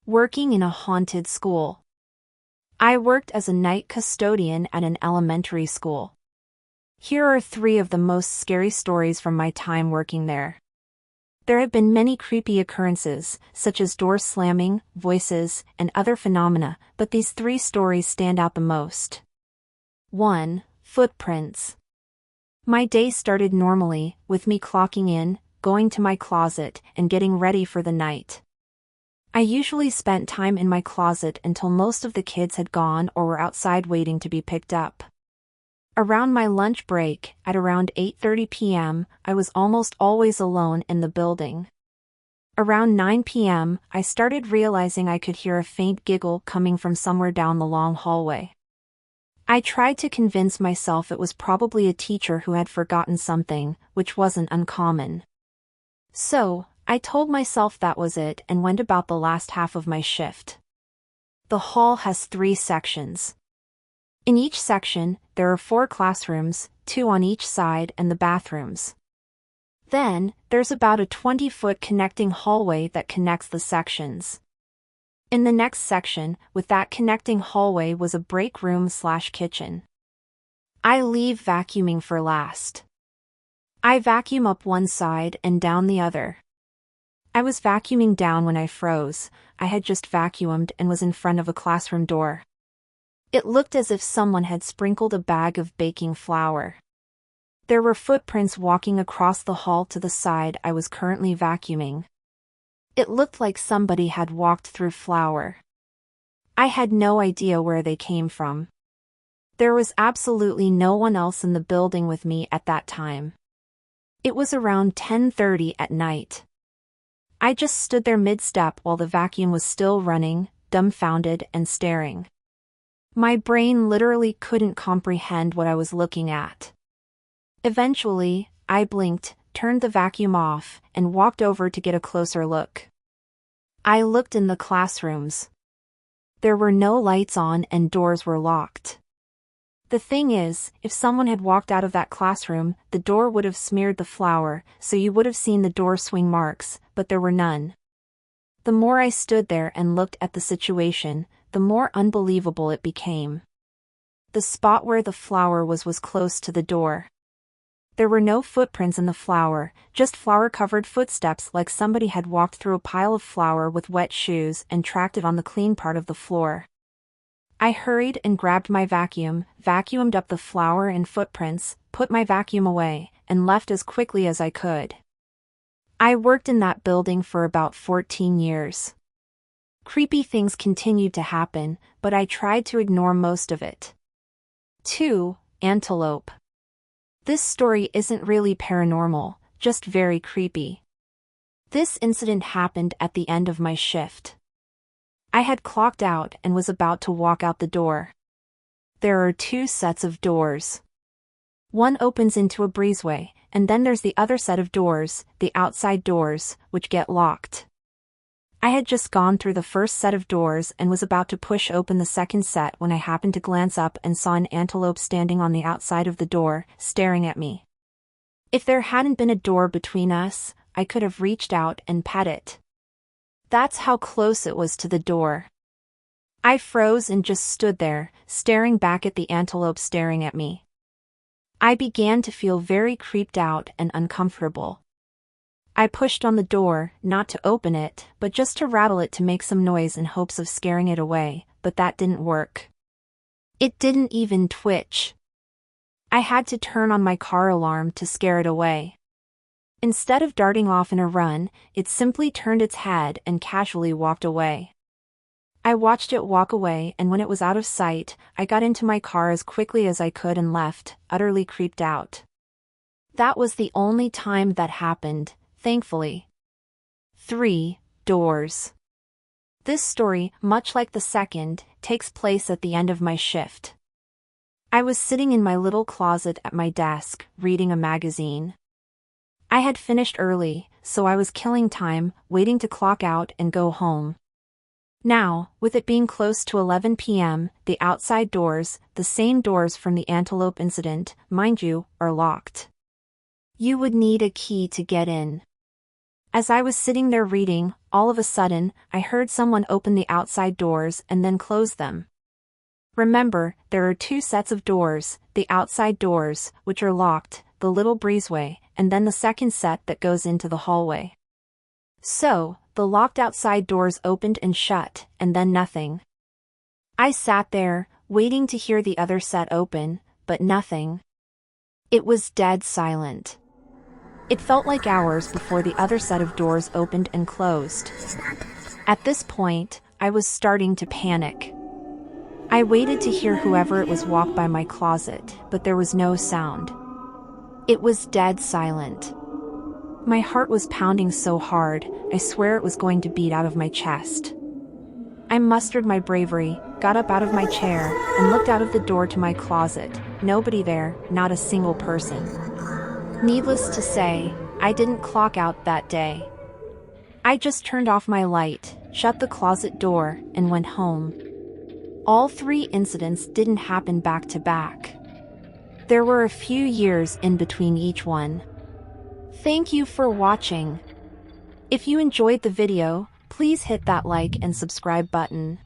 Working in a haunted school. I worked as a night custodian at an elementary school. Here are 3 of the most scary stories from my time working there. There have been many creepy occurrences, such as doors slamming, voices, and other phenomena, but these 3 stories stand out the most. 1. Footprints. My day started normally, with me clocking in, going to my closet, and getting ready for the night. I usually spent time in my closet until most of the kids had gone or were outside waiting to be picked up. Around my lunch break, at around 8:30 p.m., I was almost always alone in the building. Around 9 p.m., I started realizing I could hear a faint giggle coming from somewhere down the long hallway. I tried to convince myself it was probably a teacher who had forgotten something, which wasn't uncommon. So, I told myself that was it and went about the last half of my shift. The hall has 3 sections. In each section, there are 4 classrooms, 2 on each side, and the bathrooms. Then, there's about a 20-foot connecting hallway that connects the sections. In the next section, with that connecting hallway, was a break room/kitchen. I leave vacuuming for last. I vacuum up one side and down the other. I was vacuuming down when I froze. I had just vacuumed and was in front of a classroom door. It looked as if someone had sprinkled a bag of baking flour. There were footprints walking across the hall to the side I was currently vacuuming. It looked like somebody had walked through flour. I had no idea where they came from. There was absolutely no one else in the building with me at that time. It was around 10:30 at night. I just stood there mid-step while the vacuum was still running, dumbfounded and staring. My brain literally couldn't comprehend what I was looking at. Eventually, I blinked, turned the vacuum off, and walked over to get a closer look. I looked in the classrooms. There were no lights on and doors were locked. The thing is, if someone had walked out of that classroom, the door would have smeared the flour, so you would have seen the door swing marks, but there were none. The more I stood there and looked at the situation, the more unbelievable it became. The spot where the flour was close to the door. There were no footprints in the flour, just flour-covered footsteps like somebody had walked through a pile of flour with wet shoes and tracked it on the clean part of the floor. I hurried and grabbed my vacuum, vacuumed up the flour and footprints, put my vacuum away, and left as quickly as I could. I worked in that building for about 14 years. Creepy things continued to happen, but I tried to ignore most of it. 2. Antelope. This story isn't really paranormal, just very creepy. This incident happened at the end of my shift. I had clocked out and was about to walk out the door. There are 2 sets of doors. One opens into a breezeway, and then there's the other set of doors, the outside doors, which get locked. I had just gone through the first set of doors and was about to push open the second set when I happened to glance up and saw an antelope standing on the outside of the door, staring at me. If there hadn't been a door between us, I could have reached out and pet it. That's how close it was to the door. I froze and just stood there, staring back at the antelope staring at me. I began to feel very creeped out and uncomfortable. I pushed on the door, not to open it, but just to rattle it to make some noise in hopes of scaring it away, but that didn't work. It didn't even twitch. I had to turn on my car alarm to scare it away. Instead of darting off in a run, it simply turned its head and casually walked away. I watched it walk away, and when it was out of sight, I got into my car as quickly as I could and left, utterly creeped out. That was the only time that happened, thankfully. 3. Doors. This story, much like the second, takes place at the end of my shift. I was sitting in my little closet at my desk, reading a magazine. I had finished early, so I was killing time, waiting to clock out and go home. Now, with it being close to 11 p.m., the outside doors, the same doors from the antelope incident, mind you, are locked. You would need a key to get in. As I was sitting there reading, all of a sudden, I heard someone open the outside doors and then close them. Remember, there are two sets of doors, the outside doors, which are locked, the little breezeway, and then the second set that goes into the hallway. So, the locked outside doors opened and shut, and then nothing. I sat there, waiting to hear the other set open, but nothing. It was dead silent. It felt like hours before the other set of doors opened and closed. At this point, I was starting to panic. I waited to hear whoever it was walk by my closet, but there was no sound. It was dead silent. My heart was pounding so hard, I swear it was going to beat out of my chest. I mustered my bravery, got up out of my chair, and looked out of the door to my closet. Nobody there, not a single person. Needless to say, I didn't clock out that day. I just turned off my light, shut the closet door, and went home. All three incidents didn't happen back to back. There were a few years in between each one. Thank you for watching. If you enjoyed the video, please hit that like and subscribe button.